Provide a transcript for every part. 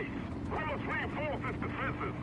base. We must reinforce its defenses.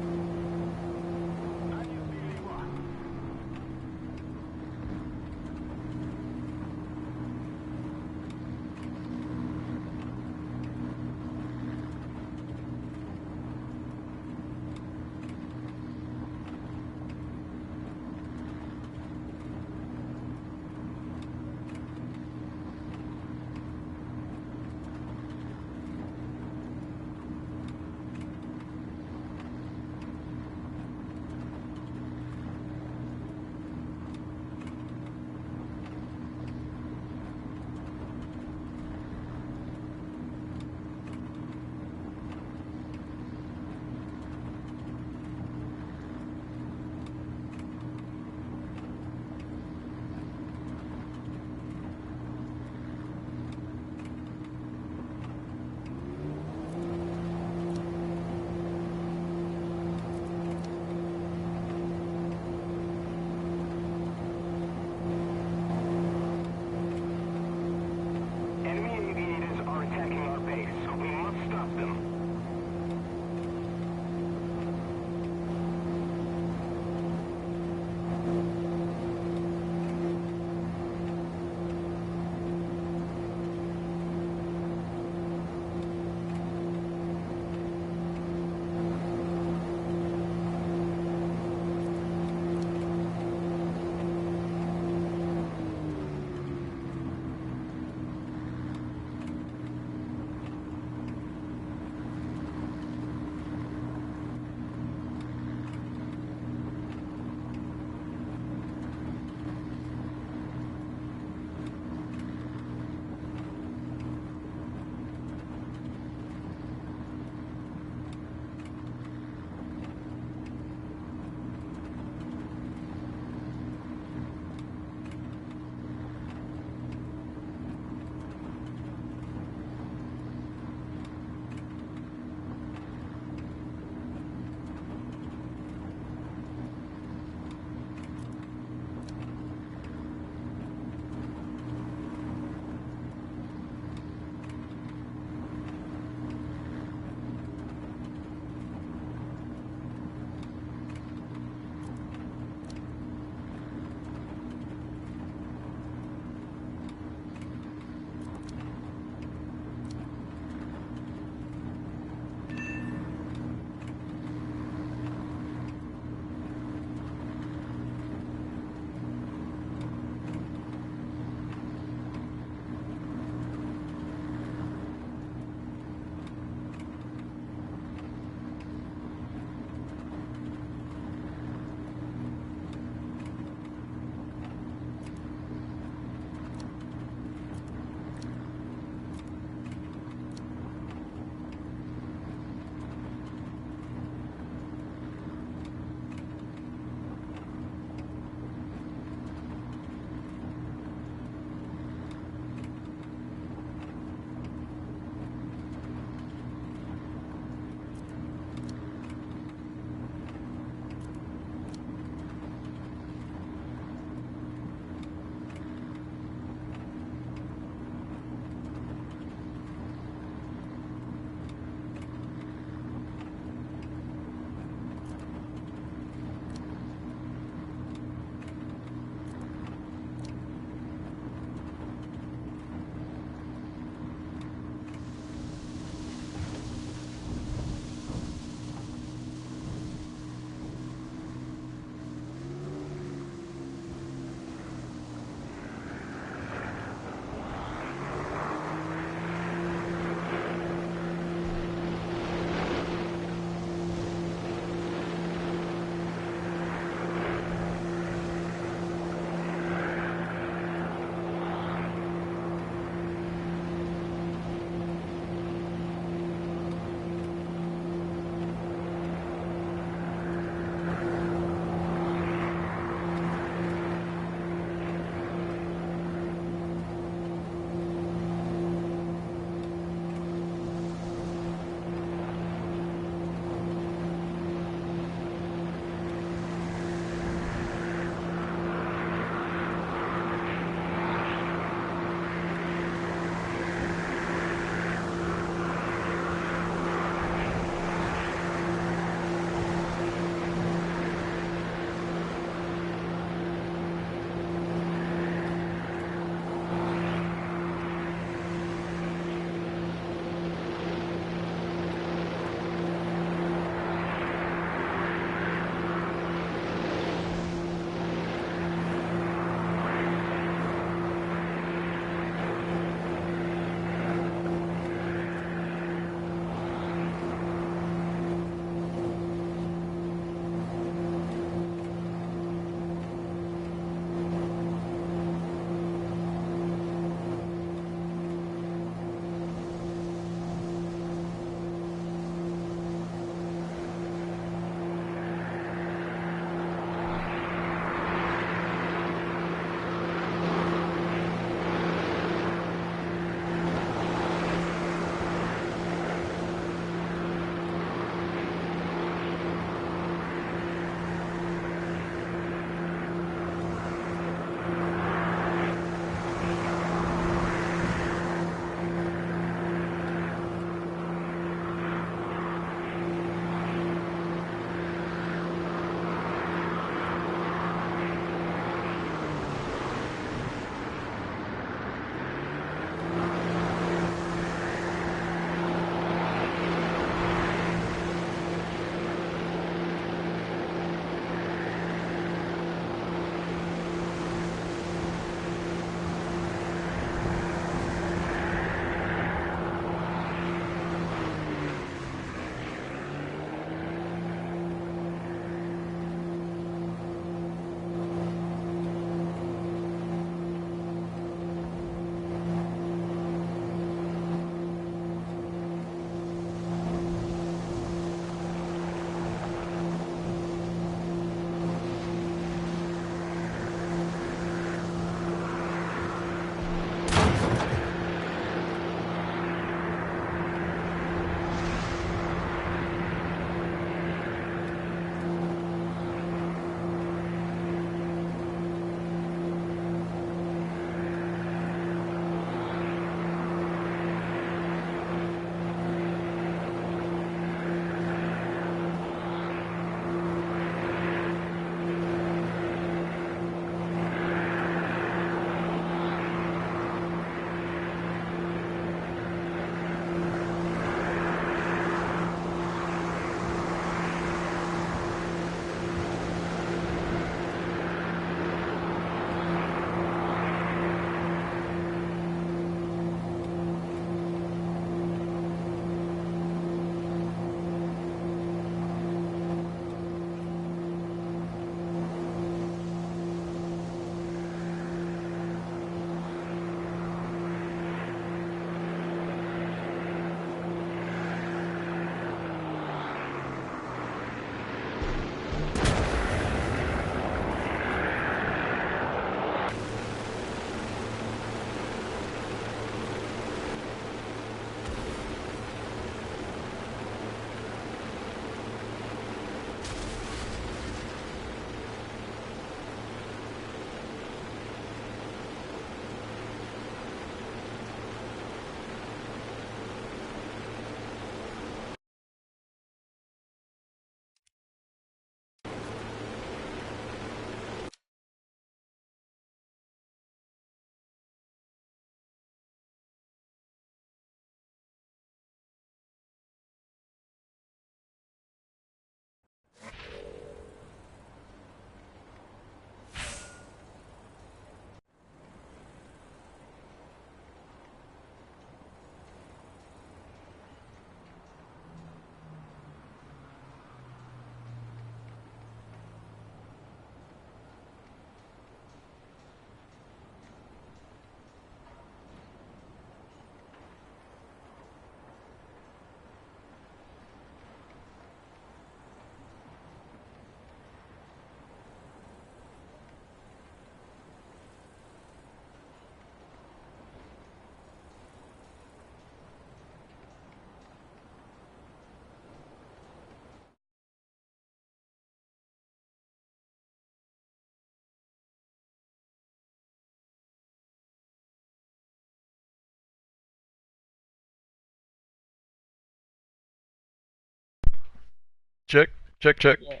Check, check. Yeah.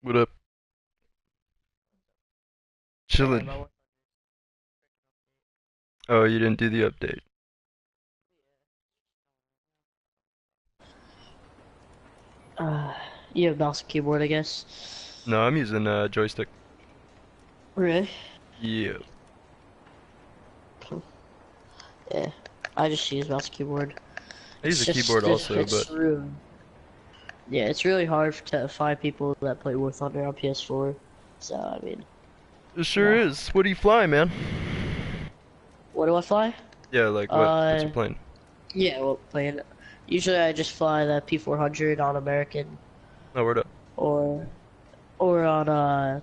What up? Sorry, Chillin'. my work. Oh, you didn't do the update. Uh, you have mouse and keyboard, I guess. No, I'm using joystick. Really? Yeah. Yeah. I just use mouse and keyboard. I use It's a just keyboard also, but it's really yeah, it's really hard to find people that play War Thunder on PS4. So I mean, it you sure know, is. What do you fly, man? what do I fly? Yeah, like what's Uh, your plane? yeah, well, playing. Usually I just fly the P400 on American Oh, word up. or on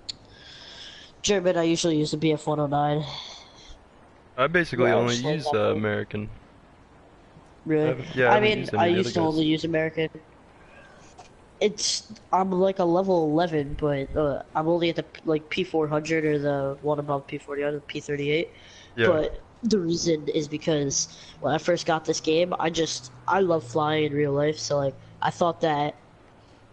German. I usually use the BF109. I Yeah, basically I only just like use that plane. American. Really? I I haven't mean, used any I of the other used to guys. only use American. I'm like a level 11, but I'm only at the like P400 or the one above P40, the P38. Yeah. But the reason is because when I first got this game, I love flying in real life, so like I thought that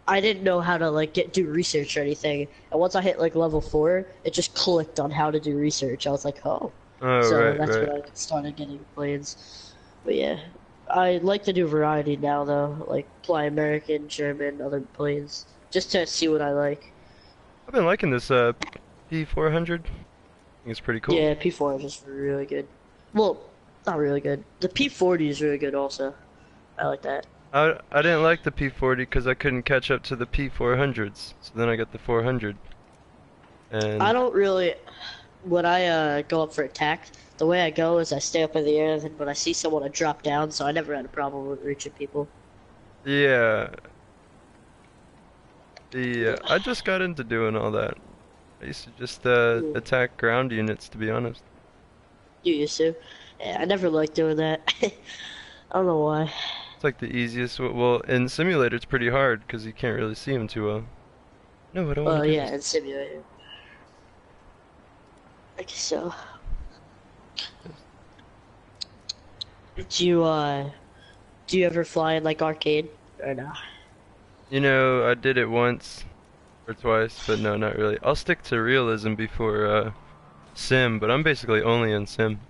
I didn't know how to like do research or anything. And once I hit like level 4, it just clicked on how to do research. I was like, oh. Oh, So right, that's right. when I started getting planes. But yeah, I like to do variety now though, like fly American, German, other planes, just to see what I like. I've been liking this P400. I think it's pretty cool. Yeah, P4 is just really good. Well, not really good. The P40 is really good also. I like that. I didn't like the P40 because I couldn't catch up to the P400s. So then I got the 400. I And don't really, when I go up for attack, the way I go is I stay up in the air, and then when I see someone, I drop down, so I never had a problem with reaching people. yeah, I just got into doing all that. I used to just You attack ground units, to be honest. used to. Yeah, I never liked doing that. I don't know why. It's like the easiest. Well, in simulator, it's pretty hard because you can't really see them too well. No, I don't want Well, to do yeah, this. in simulator. I guess so. Do you do you ever fly in like arcade or no? You know, I did it once or twice, but no, not really. I'll stick to realism before sim, but I'm basically only in sim.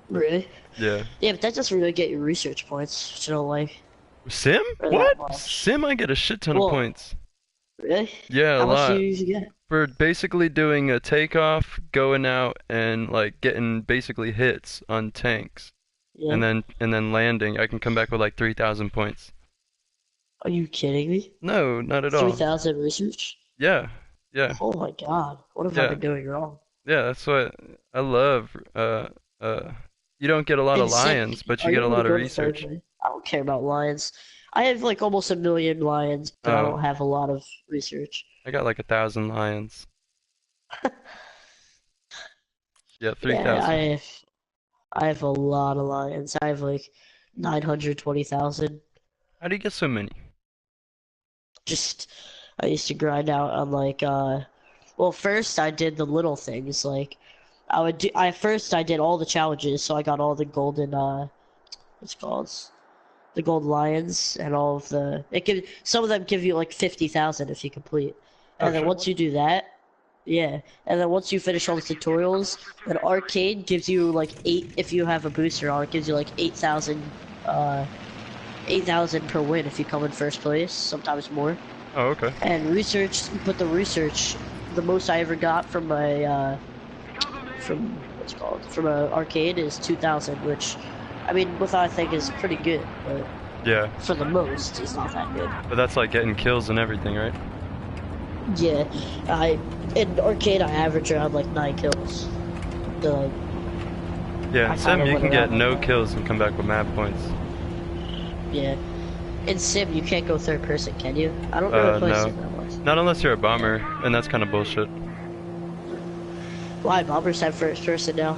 Really? Yeah. Yeah, but that doesn't really get you research points, which I don't like, Sim? or that What? much. Sim, I get a shit ton of Well, points. really? Yeah, a How much do lot. you usually get? For basically doing a takeoff, going out and like getting basically hits on tanks, Yeah. and then landing, I can come back with like 3,000 points. Are you kidding me? No, not at all. 3,000 research? Yeah, yeah, Oh my God. What have I yeah, been doing wrong? yeah. That's what I love. Uh. You don't get a lot of And Sim, lions, but you are you get a able to lot of go to third research. place? I don't care about lions. I have like almost 1 million lions, but I Oh, don't have a lot of research. I got like 1,000 lions. Yeah, Yeah, 3,000. I have a lot of lions. I have like 920,000. How do you get so many? Just I used to grind out on like well first I did the little things like I did all the challenges so I got all the golden what's it called? The gold lions and all of the some of them give you like 50,000 if you complete. Oh And then shit. once you do that, yeah. And then once you finish all the tutorials, an arcade gives you like 8 if you have a booster on, it gives you like 8,000 uh 8,000 per win if you come in first place, sometimes more. Oh, okay. And the research, the most I ever got from a from what's it called from a arcade is 2,000, which I mean, what I think is pretty good, but Yeah, for the most, it's not that good. but that's like getting kills and everything, right? Yeah, I in arcade I average around like 9 kills. So like, Yeah, I in kind sim of you went can get around like no that. kills and come back with mad points. Yeah, in Sim you can't go third person, can you? I don't really play No. Sim that much. Not unless you're a bomber, and that's kind of bullshit. Why bombers have first person now?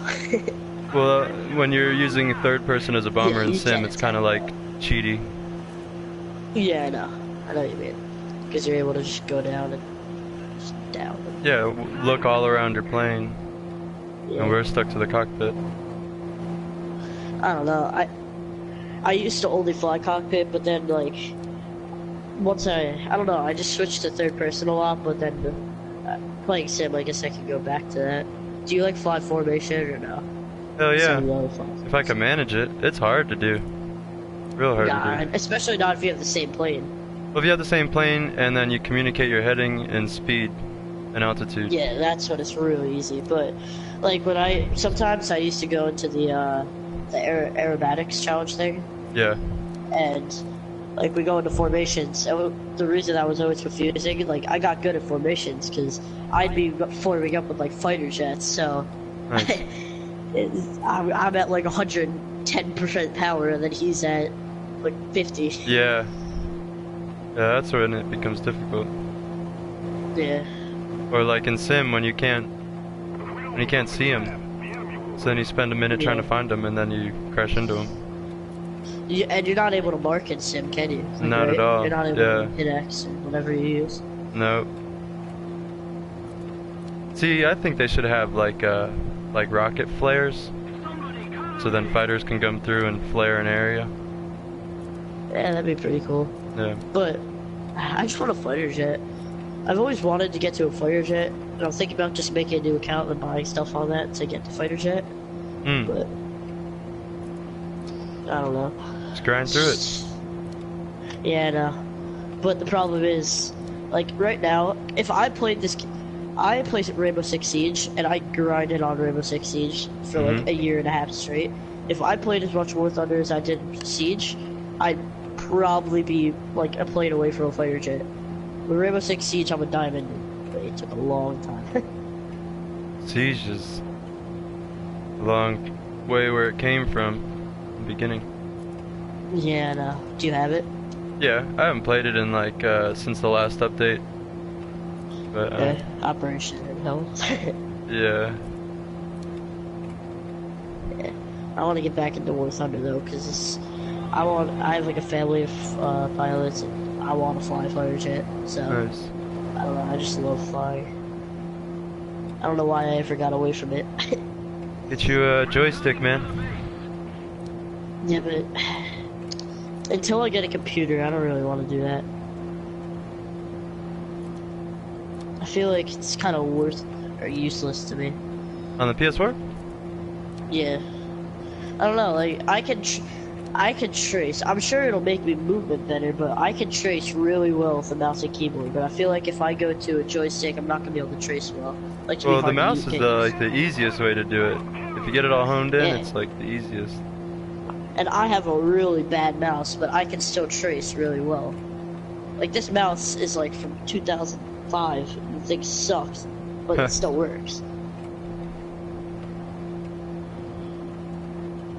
Well, when you're using third person as a Yeah, bomber in you sim, can it's kind of attack like now. cheaty. Yeah, I know. I know what you mean. Because you're able to just go down and just down. Yeah, look all around your plane, and Yeah. we're stuck to the cockpit. I don't know. I used to only fly cockpit, but then like once I don't know, I just switched to third person a lot, but then playing sim, I guess I can go back to that. Do you like fly formation or no? Hell So yeah. low fly If I can manage it, it's hard to do. Real hard to do. especially not if you have the same plane. Well, if you have the same plane and then you communicate your heading and speed and altitude. Yeah, that's when it's really easy. But like sometimes I used to go into the aerobatics challenge thing, Yeah. and like we go into formations. And the reason I was always confusing, like I got good at formations because I'd be forming up with like fighter jets. So Nice. I'm at like 110% power, and then he's at like 50. Yeah. Yeah, that's when it becomes difficult. Yeah. Or like in Sim when you can't see him. So then you spend a minute trying to find him and then you crash into him. And you're not able to mark in sim, can you? Like, Not at all. You're not able Yeah. to hit X or whatever you use. No. See, I think they should have like rocket flares. So then fighters can come through and flare an area. Yeah, that'd be pretty cool. Yeah. But I just want a fighter jet. I've always wanted to get to a fighter jet, and I'm thinking about just making a new account and buying stuff on that to get the fighter jet. Hmm. But I don't know. Just grind through it. Yeah, I know. But the problem is, like right now, if I played this, I played Rainbow Six Siege, and I grinded on Rainbow Six Siege for like a year and a half straight. If I played as much War Thunder as I did Siege, I'd probably be like a plane away from a fighter jet. With Rainbow Six Siege, I'm a diamond, but it took a long time. Siege is a long way where it came from in the beginning. Yeah, no. Do you have it? Yeah, I haven't played it in like since the last update. But Operation Hill. yeah. Yeah. I want to get back into War Thunder though, because I have like a family of pilots, and I want to fly a fighter jet. So Nice. I don't know. I just love flying. I don't know why I ever got away from it. Get you a joystick, man. Yeah, but until I get a computer, I don't really want to do that. I feel like it's kind of worth or useless to me. On the PS4? Yeah. I don't know, like, I can trace. I'm sure it'll make me movement better, but I can trace really well with the mouse and keyboard. But I feel like if I go to a joystick, I'm not gonna be able to trace well. Like, to be Well, the hard to mouse use is games. the easiest way to do it. If you get it all honed in, Yeah. it's like the easiest. And I have a really bad mouse, but I can still trace really well. Like, this mouse is like from 2005, and the thing sucks, but it still works.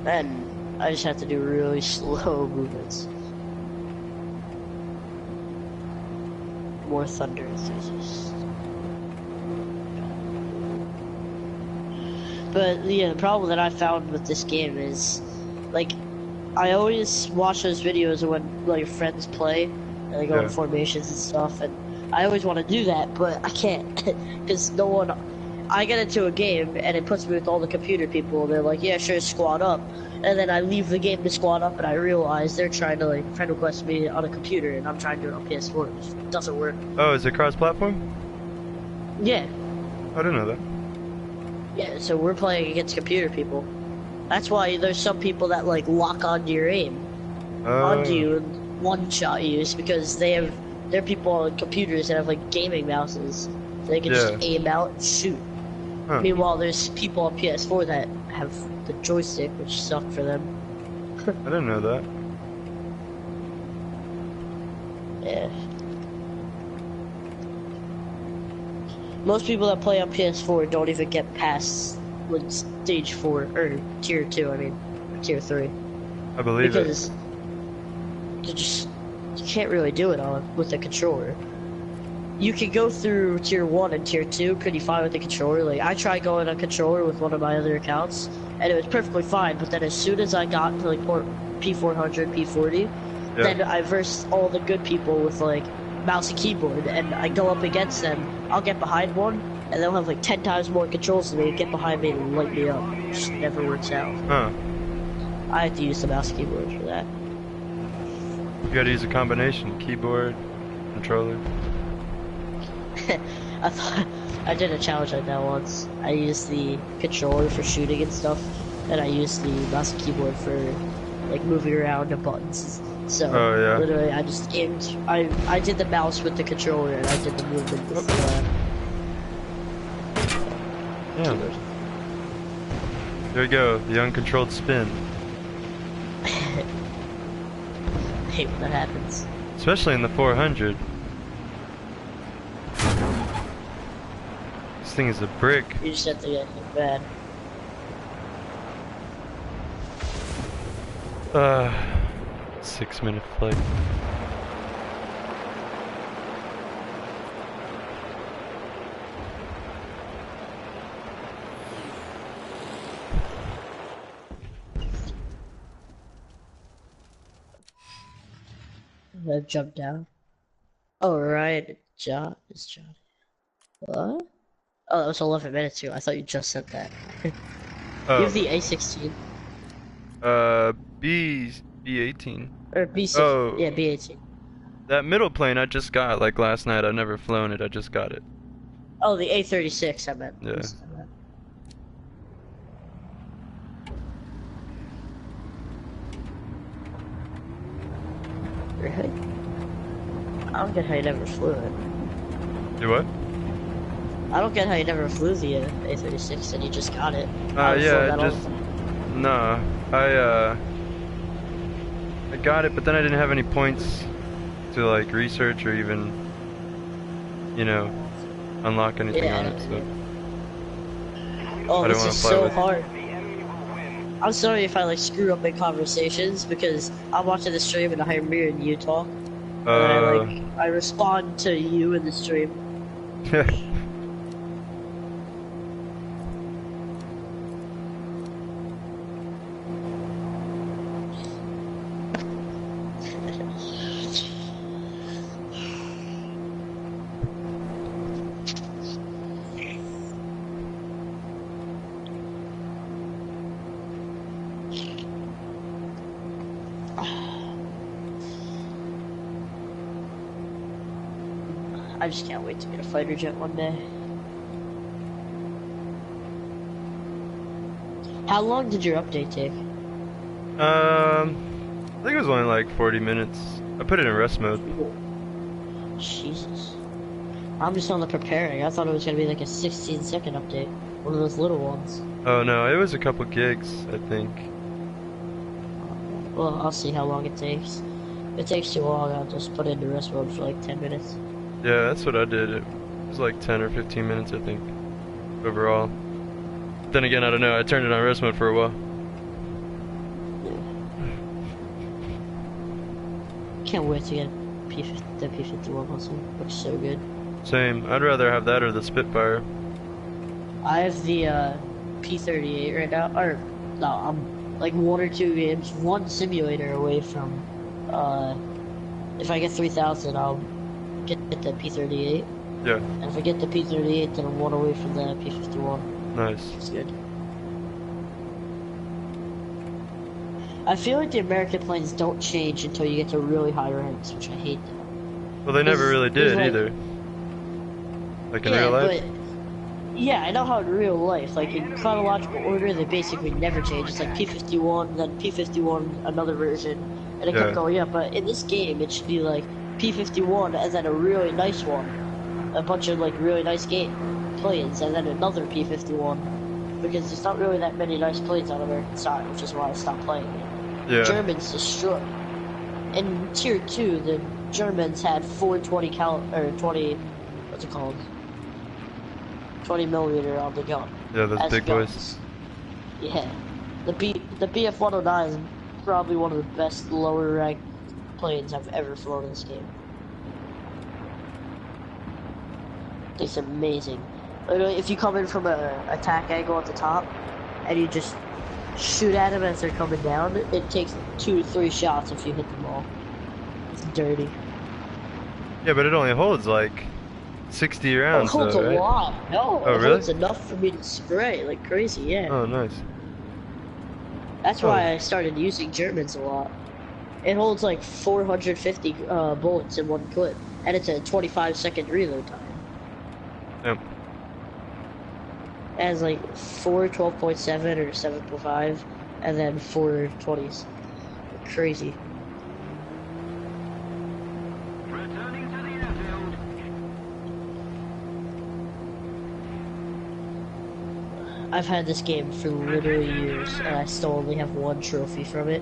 And I just have to do really slow movements. More Thunder enthusiasts. But yeah, the problem that I found with this game is, like, I always watch those videos of when like friends play and they go Yeah. in formations and stuff, and I always want to do that, but I can't because no one. I get into a game and it puts me with all the computer people, and they're like, "Yeah, sure, squad up," and then I leave the game to squad up, and I realize they're trying to like friend request me on a computer, and I'm trying to do it on PS4. It just doesn't work. Oh, is it cross-platform? Yeah, I didn't know that. yeah. So we're playing against computer people. That's why there's some people that like lock onto your aim. Onto you and one-shot you is because they're people on computers that have like gaming mouses. So they can just aim out and shoot. Huh. Meanwhile, there's people on PS4 that have the joystick, which sucked for them. I didn't know that. Yeah. Most people that play on PS4 don't even get past like stage 4 or tier 2. I mean, tier 3. I believe it. Because you can't really do it with the controller. You can go through tier 1 and tier 2 pretty fine with the controller. Like, I tried going on controller with one of my other accounts, and it was perfectly fine, but then as soon as I got to like P400, P40, Yeah. then I versed all the good people with like mouse and keyboard, and I go up against them, I'll get behind one, and they'll have like 10 times more controls than me, get behind me and light me up. It just never works out. Huh. I have to use the mouse and keyboard for that. You gotta use a combination. Keyboard, controller. I thought I did a challenge like that once. I used the controller for shooting and stuff, and I used the mouse and keyboard for like moving around the buttons. So Oh, yeah. literally, I just aimed. I did the mouse with the controller, and I did the movement with the Yeah. keyboard. There we go, the uncontrolled spin. I hate when that happens. Especially in the 400. This thing is a brick. You just have to get hit bad. 6-minute flight. I jumped down. Oh, right. John is John. What? Oh, that was 11 minutes ago. I thought you just said that. You have the A16 B18. or B6. Oh. Yeah, B18. That middle plane I just got like last night. I've never flown it. I just got it. Oh, the A36. I meant. Yeah. Really? I don't get how you never flew it. Do what? I don't get how you never flew the A36 and you just got it. I would flow Yeah, that all just the time. no. I got it, but then I didn't have any points to like research or even, you know, unlock anything Yeah, on it. So Oh, I don't this wanna is fly so with- hard. I'm sorry if I like screw up in conversations because I'm watching the stream and I hear me and you talk. And I respond to you in the stream. I just can't wait to get a fighter jet one day. How long did your update take? I think it was only like 40 minutes. I put it in rest mode. Jesus. I'm just on the preparing. I thought it was gonna be like a 16-second update. One of those little ones. Oh no, it was a couple gigs, I think. Well, I'll see how long it takes. If it takes too long, I'll just put it into rest mode for like 10 minutes. Yeah, that's what I did. It was like 10 or 15 minutes, I think, overall. Then again, I don't know. I turned it on rest mode for a while. Can't wait to get the P-51 also. Looks so good. Same. I'd rather have that or the Spitfire. I have the P-38 right now. Or no, I'm like 1 or 2 games, 1 simulator away from. If I get 3,000, I'll get the P-38. Yeah, And if I get the P-38, then I'm 1 away from the P-51. nice. It's good. I feel like the American planes don't change until you get to really high ranks, which I hate that. Well, they never It's- really it's did like- either. Like in Yeah, real life? but yeah, I know how in real life, like in chronological order, they basically never change. It's like P-51, then P-51, another version, and it Yeah. kept going up. But in this game, it should be like P-51 and then a really nice one, a bunch of like really nice planes, and then another P-51, because there's not really that many nice planes on American side, which is why I stopped playing it. Yeah. Germans destroyed. In Tier 2, the Germans had 420 what's it called? 20 millimeter on the gun. Yeah, those as big guns. boys. Yeah. The BF-109 is probably one of the best lower ranked planes I've ever flown in this game. It's amazing. Literally, if you come in from a attack angle at the top, and you just shoot at them as they're coming down, it takes 2 to 3 shots if you hit them all. It's dirty. Yeah, but it only holds like 60 It rounds holds though, a right? lot. No, Oh, it really? holds enough for me to spray like crazy, yeah. Oh, nice. That's why I started using Germans a lot. It holds like 450 bullets in one clip. and it's a 25-second reload time. Yep. It has like 4 12.7 or 7.5, and then 4 20s. Crazy. Returning to the airfield. I've had this game for literally years, and I still only have 1 trophy from it.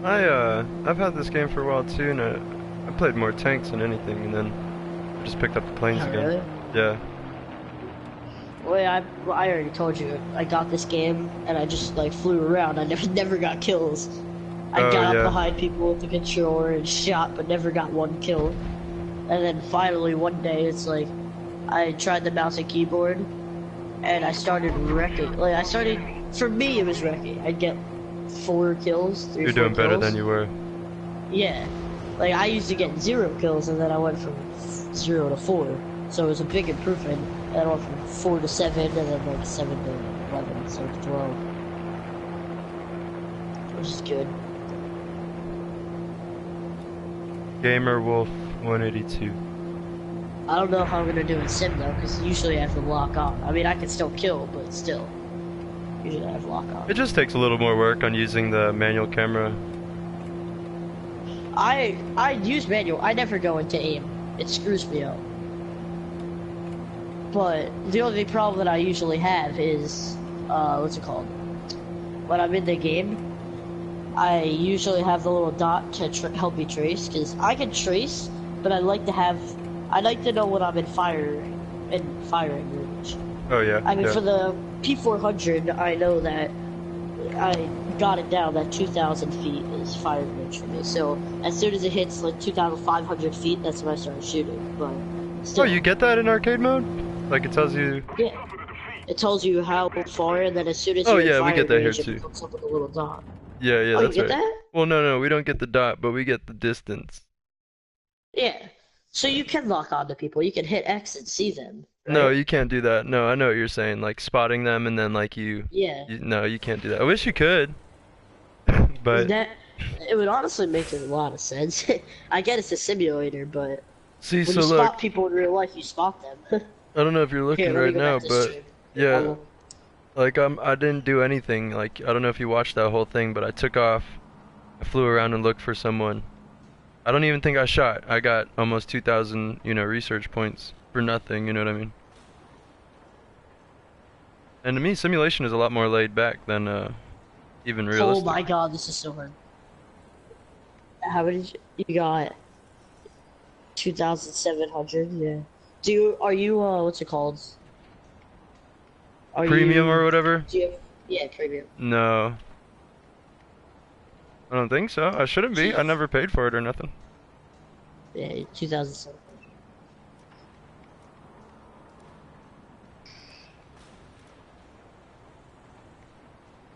I've had this game for a while too, and I played more tanks than anything, and then I just picked up the planes Oh, again. really? Yeah. Well, I already told you. I got this game, and I just like flew around. I never got kills. I Oh, got yeah. up behind people with the controller and shot, but never got 1 kill. And then finally one day, it's like I tried the mouse and keyboard, and I started wrecking. Like for me, it was wrecking. I'd get 4 kills, 3 You're 4 doing better kills. than you were. Yeah, like I used to get 0 kills, and then I went from 0 to 4, so it was a big improvement. And I went from 4 to 7, and then like 7 to 11, so to 12, which is good. Gamer Wolf 182. I don't know how I'm gonna do in sim though, because usually I have to lock on. I mean, I can still kill, but still, usually I have lock on. It just takes a little more work on using the manual camera. I use manual. I never go into aim. It screws me up. But the only problem that I usually have is, what's it called? When I'm in the game, I usually have the little dot to help me trace, because I can trace, but I like to know when I'm in firing range. Oh yeah. I mean, yeah. for the P400, I know that I got it down that 2,000 feet is firing range for me. So as soon as it hits like 2,500 feet, that's when I start shooting. But still, Oh, you get that in arcade mode? Like it tells you. yeah, it tells you how far, and then as soon as Oh, you're in yeah, we firing get that here range, too. it comes up with a little dot. Yeah, yeah, Oh, you that's get right. that? Well, no, we don't get the dot, but we get the distance. Yeah. So you can lock on to people. You can hit X and see them. No, right? you can't do that. No, I know what you're saying. Like spotting them and then like Yeah. no, you can't do that. I wish you could, but That it would honestly make a lot of sense. I get it's a simulator, but see, when so you look, spot people in real life, you spot them. I don't know if you're looking Here, let me right go now, back to but stream. yeah, like I didn't do anything. Like I don't know if you watched that whole thing, but I took off, I flew around and looked for someone. I don't even think I shot. I got almost 2,000, research points for nothing. You know what I mean? And to me, simulation is a lot more laid back than even Oh realistic. my god, this is so hard. How many you got? 2,700. Yeah. Are you what's it called? Are Premium you, or whatever? Do you yeah, premium. No. I don't think so. I shouldn't be. I never paid for it or nothing. Yeah, 2,700.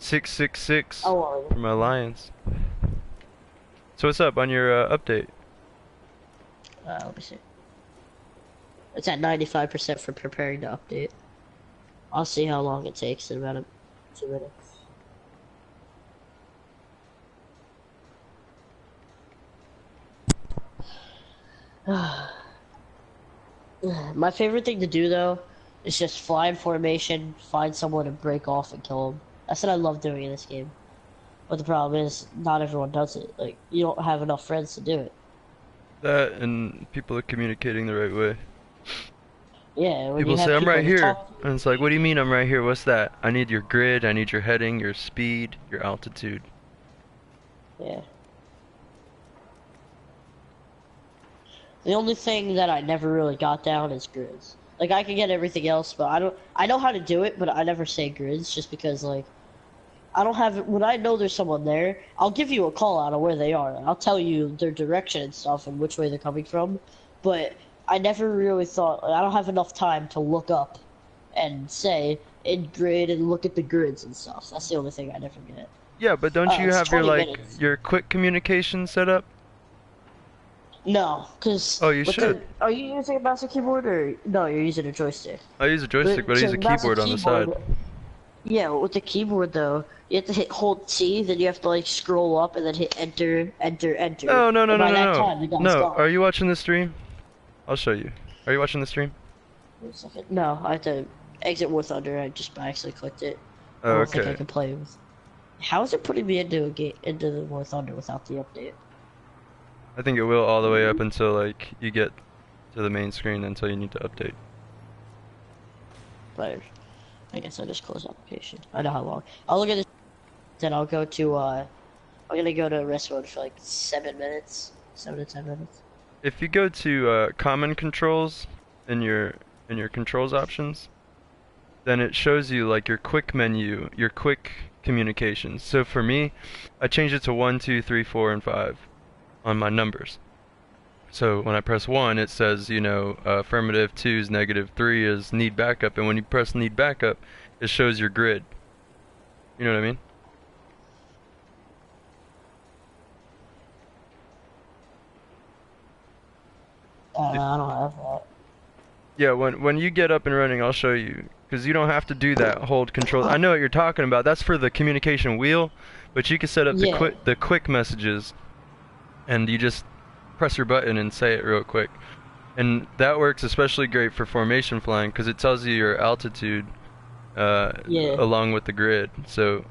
$666 Oh, well, for my Lions. So what's up on your update? let me see. It's at 95% for preparing to update. I'll see how long it takes in about 2 minutes. My favorite thing to do though is just fly in formation, find someone and break off and kill them. That's what I love doing in this game. But the problem is, not everyone does it. Like, you don't have enough friends to do it. That and people are communicating the right way. Yeah, when People you have say, I'm people right to here. talk And it's like, what do you mean I'm right here? What's that? I need your grid, I need your heading, your speed, your altitude. Yeah. The only thing that I never really got down is grids. Like, I can get everything else, but I know how to do it, but I never say grids just because, like, I don't have, when I know there's someone there, I'll give you a call out of where they are. I'll tell you their direction and stuff and which way they're coming from, but I never really thought, I don't have enough time to look up and say in grid and look at the grids and stuff. That's the only thing I never get. Yeah, but don't you It's have your 20 like minutes. your quick communication set up? No, because... Oh, you should. Are you using a mouse and keyboard, or... No, you're using a joystick. I use a joystick, but I use a mouse and keyboard on the side. keyboard- Yeah, with the keyboard though, you have to hold T, then you have to like scroll up and then hit enter, enter, enter. No, no, no, And no, by no, that no. time, the guy's No, gone. are you watching the stream? I'll show you. Are you watching the stream? Wait a second. No, I have to exit War Thunder. I just by accident clicked it. I Oh, don't think I okay. can play with. How is it putting me into a game into the War Thunder without the update? I think it will all the way up until like you get to the main screen until you need to update. But I guess I'll just close application. I know how long. I'll look at this. Then I'll go to. I'm gonna go to rest mode for like 7 minutes, 7 to 10 minutes. If you go to common controls in your controls options, then it shows you like your quick menu, your quick communications. So for me, I changed it to 1, 2, 3, 4, and 5 on my numbers. So when I press 1, it says, affirmative, 2 is negative, 3 is need backup, and when you press need backup, it shows your grid. You know what I mean? I don't have that. Yeah, when you get up and running, I'll show you. Because you don't have to do that, hold control. I know what you're talking about. That's for the communication wheel, but you can set up Yeah. the quick messages, and you just press your button and say it real quick. And that works especially great for formation flying because it tells you your altitude Yeah. along with the grid. So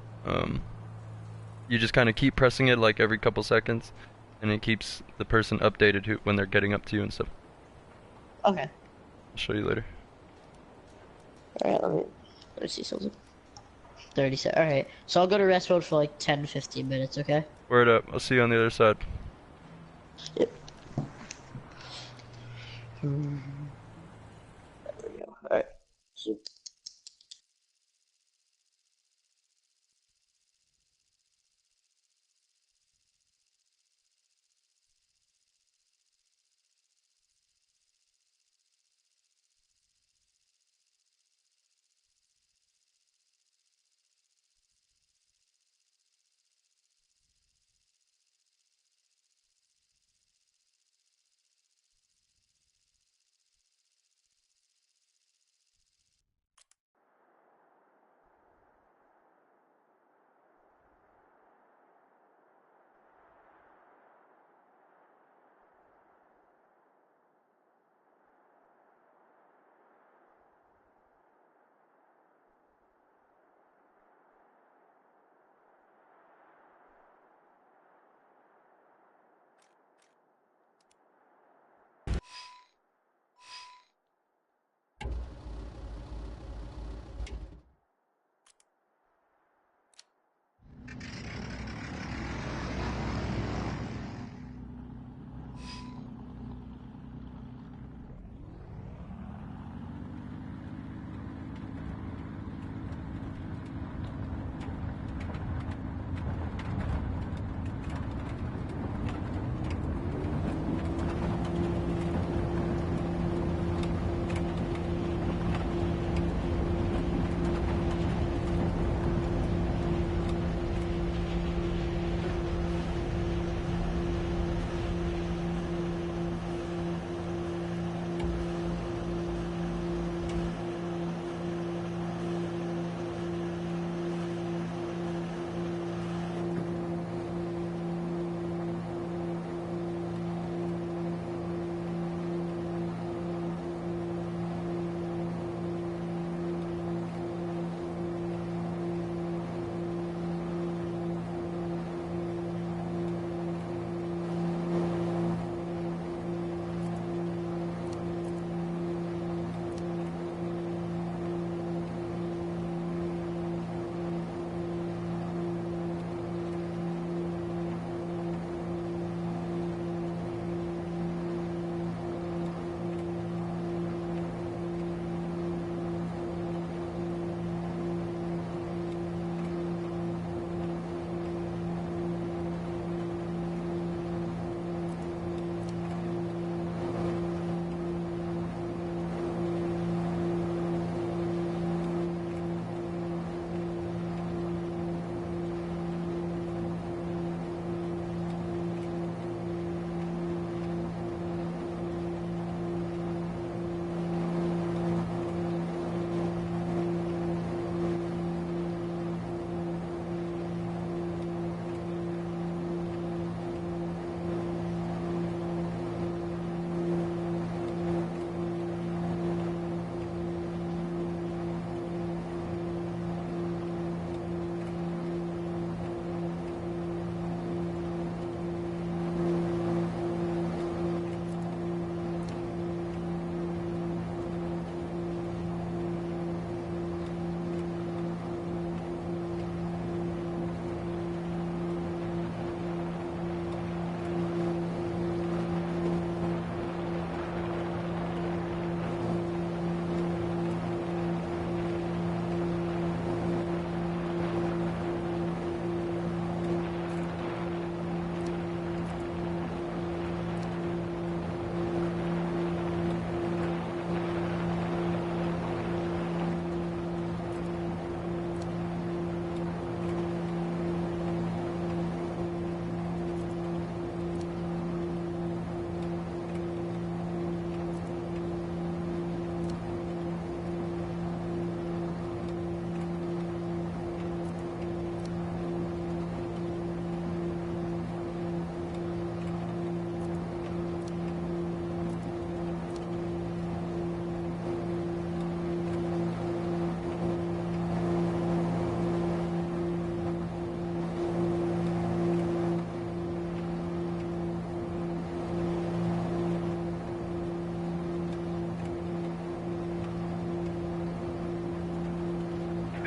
you just kind of keep pressing it like every couple seconds, and it keeps the person updated when they're getting up to you and stuff. Okay. I'll show you later. All right. Let me see something. 37. All right. So I'll go to rest mode for like 10, 15 minutes. Okay. Word up. I'll see you on the other side. Yep. There we go. All right.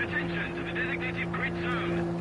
Attention to the designated grid zone.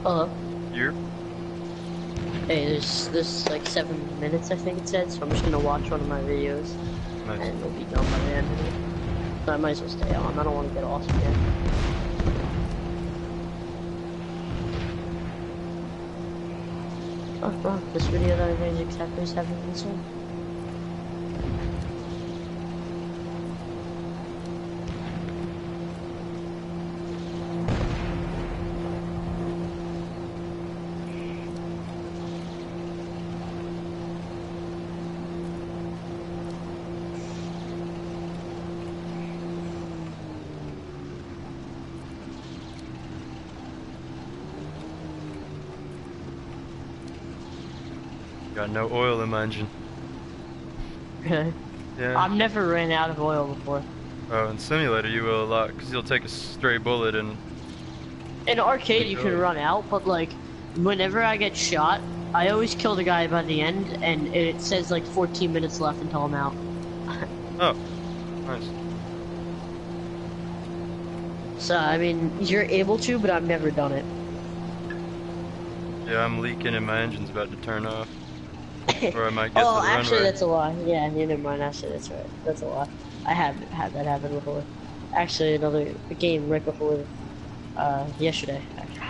Uh, You're hey, there's like 7 minutes I think it said, so I'm just gonna watch one of my videos nice. and we'll be done by the end of it. So I might as well stay on. I don't want to get lost again. Oh, well, this video that I made is exactly 7 minutes long. Got no oil in my engine. Okay. Yeah. I've never ran out of oil before. Oh, in simulator you will a lot, because you'll take a stray bullet and In arcade, you kill can you. run out, but like, whenever I get shot, I always kill the guy by the end, and it says like 14 minutes left until I'm out. Oh, nice. So, I mean, you're able to, but I've never done it. Yeah, I'm leaking and my engine's about to turn off. Or I might get to Oh, the actually, runway. that's a lie. Yeah, never mind. Actually, that's right. That's a lie. I have had that happen before. Actually, another game right before, yesterday. Actually.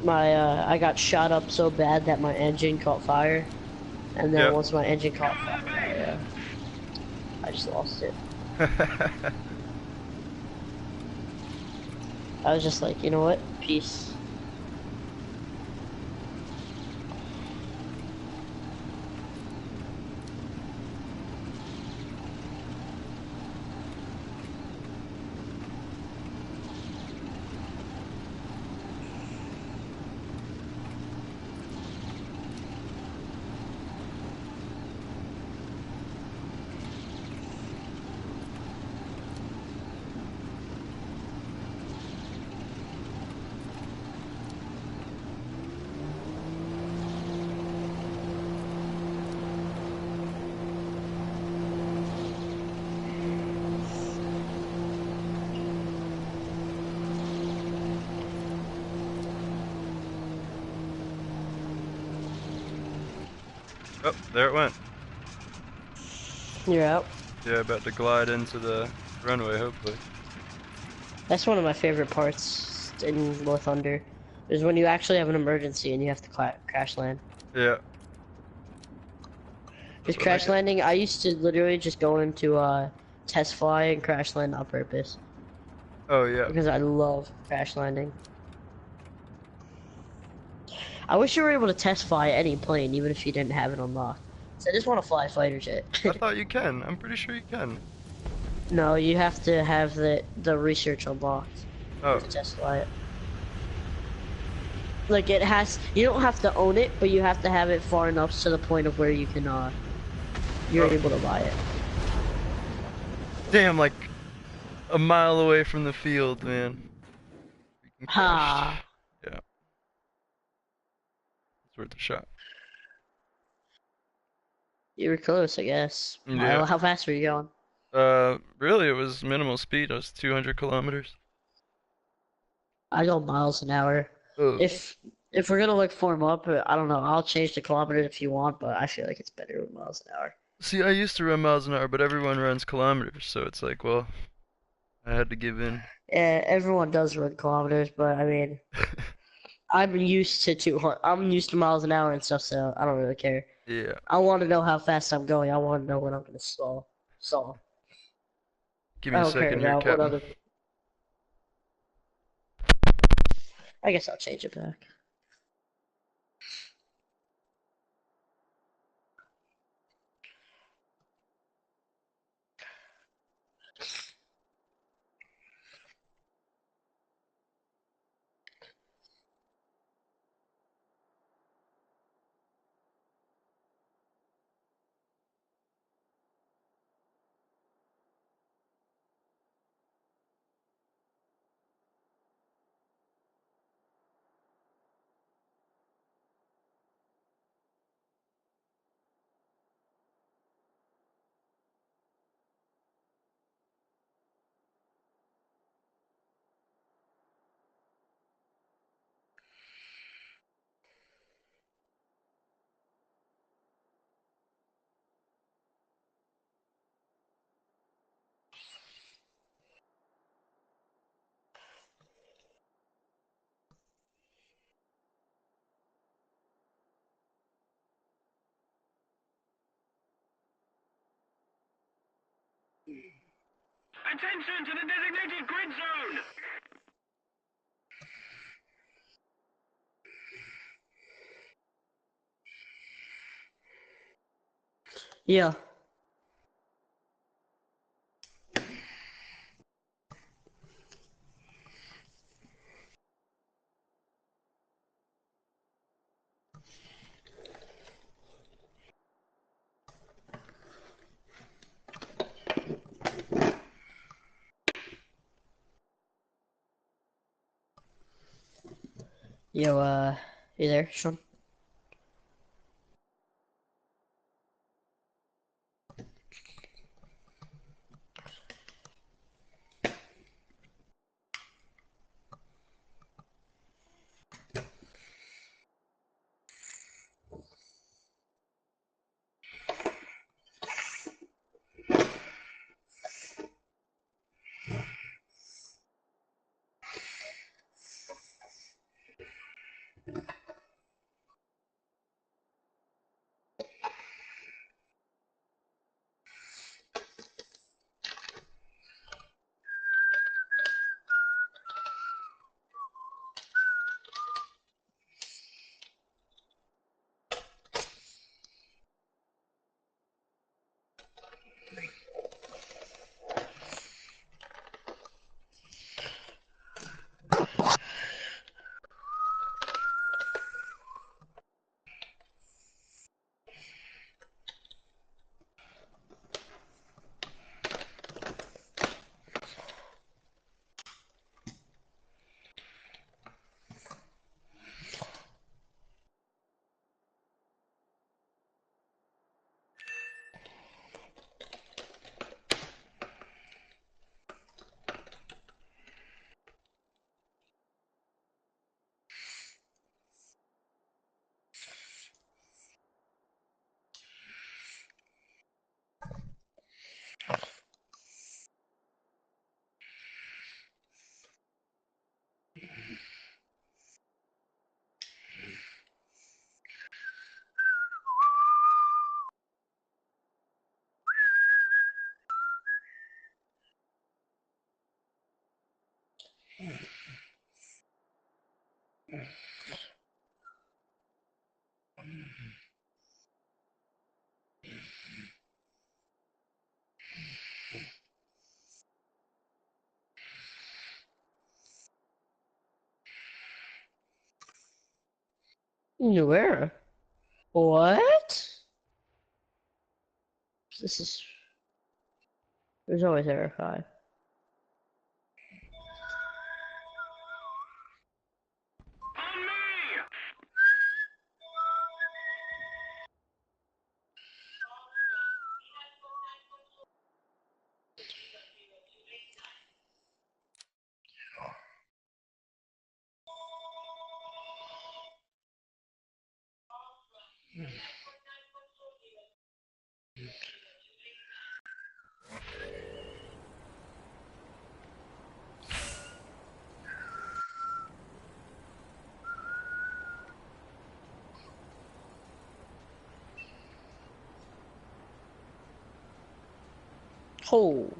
On me! I got shot up so bad that my engine caught fire, and then Yep. once my engine caught Cover the fire, base! I just lost it. I was just like, you know what? Peace. Oh, there it went. You're out. Yeah, about to glide into the runway, hopefully. That's one of my favorite parts in War Thunder, is when you actually have an emergency and you have to crash land. Yeah. Because That's what I crash get. landing, I used to literally just go into test fly and crash land on purpose Oh, yeah. because I love crash landing. I wish you were able to test fly any plane, even if you didn't have it unlocked. So I just want to fly a fighter jet. I thought you can. I'm pretty sure you can. No, you have to have the research unlocked Oh. to test fly it. Like it has, you don't have to own it, but you have to have it far enough to the point of where you can you're Oh. able to buy it. Damn, like a mile away from the field, man. Freaking crashed. Ha! Yeah. It's worth a shot. You were close, I guess. Yeah. How fast were you going? Really, it was minimal speed. It was 200 kilometers. I go miles an hour. Oh. If if we're gonna like form up, I don't know. I'll change the kilometers if you want, but I feel like it's better with miles an hour. See, I used to run miles an hour, but everyone runs kilometers, so it's like, well, I had to give in. Yeah, everyone does run kilometers, but I mean, I'm used to 200. I'm used to miles an hour and stuff, so I don't really care. Yeah. I want to know how fast I'm going. I want to know when I'm gonna stall. Stall. Give me I a don't care second here, about what Captain. other. I guess I'll change it back. Attention to the designated grid zone! Yeah. Yo, you there, Sean? Where? What? This is. There's always error 5. On me! Oh.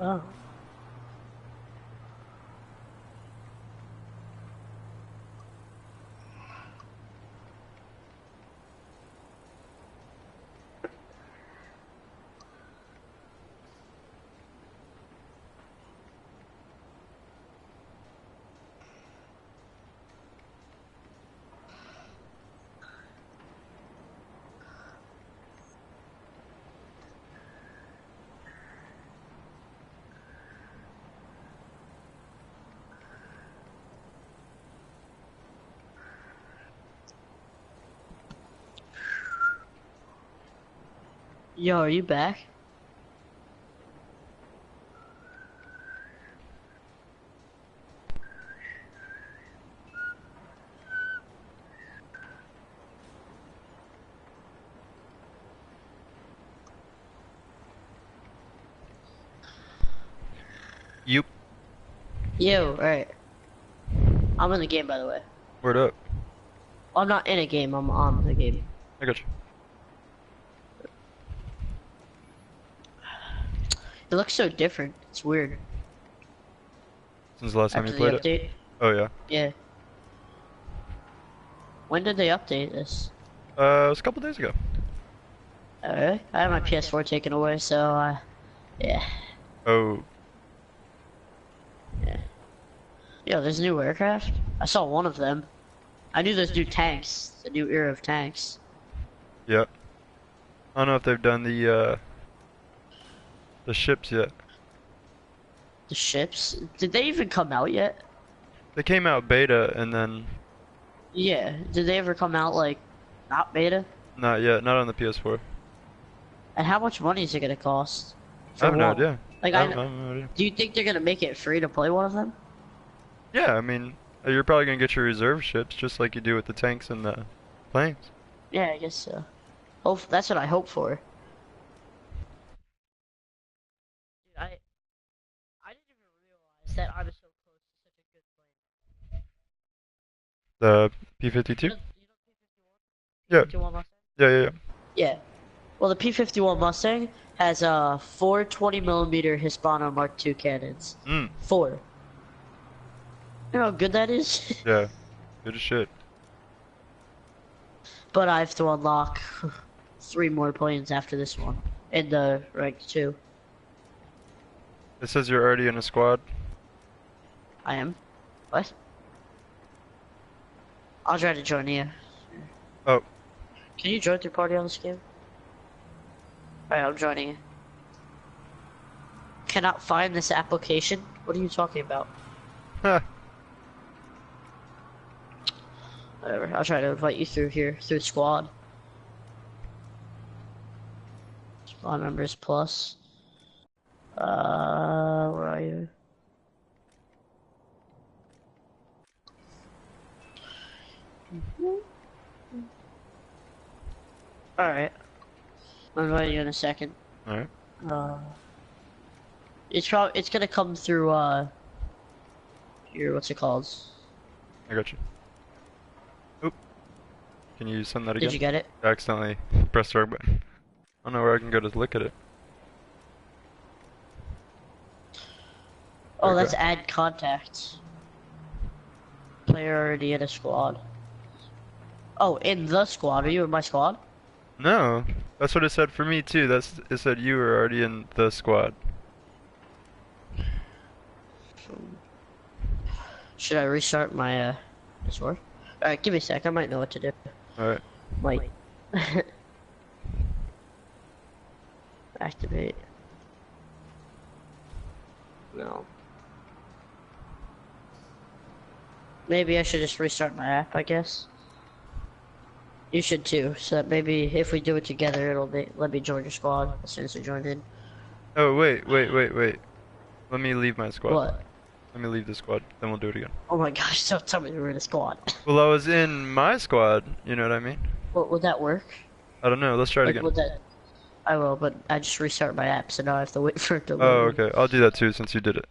Oh. Yo, are you back? You. Yo, alright. I'm in the game, by the way. Word up. Well, I'm not in a game, I'm on the game. I got you. It looks so different. It's weird. Since the last time After you the played update? it? Oh yeah. Yeah. When did they update this? It was a couple days ago. Alright. I had my PS4 taken away, so, yeah. Oh. Yeah. Yo, there's new aircraft? I saw one of them. I knew there's new tanks. The new era of tanks. Yep. I don't know if they've done the ships yet. The ships? Did they even come out yet? They came out beta and then Yeah. Did they ever come out, like, not beta? not yet, not on the PS4. And how much money is it gonna cost? I have no one? idea. Like, I have no idea. do you think they're gonna make it free to play one of them? Yeah, I mean, you're probably gonna get your reserve ships just like you do with the tanks and the planes. Yeah, I guess so. Hope that's what I hope for. Dude, I didn't even realize that I was so close to such a good plane. The P-52? You know Yeah. P-51 Mustang? Yeah. Yeah. Well, the P-51 Mustang has 4 20mm Hispano Mark II cannons. Mm. 4. You know how good that is? Yeah. Good as shit. But I have to unlock 3 more planes after this one in the rank 2. It says you're already in a squad. I am. What? I'll try to join you. Oh. Can you join your party on this game? Alright, I'm joining you. Cannot find this application? What are you talking about? Huh. Whatever, I'll try to invite you through here, through squad. Squad members plus. Where are you? Alright. I'll invite you in a second. Alright. It's gonna come through, here, what's it called? I got you. Oop. Can you send that again? Did you get it? I accidentally pressed the wrong button. I don't know where I can go to look at it. Oh, There we that's go. add contacts. Player already in a squad. Oh, in the squad. Are you in my squad? No, that's what it said for me too. It said you were already in the squad. Should I restart my Discord? Alright, give me a sec. I might know what to do. Alright. Might. Activate. No. Maybe I should just restart my app, I guess. You should too, so that maybe if we do it together, it'll let me join your squad as soon as I join in. Oh wait. Let me leave my squad. What? Let me leave the squad, then we'll do it again. Oh my gosh, don't tell me we're in a squad. Well, I was in my squad, you know what I mean? What, would that work? I don't know, let's try it Like, again. would that... I will, but I just restart my app, so now I have to wait for it to Oh, load. okay, I'll do that too since you did it.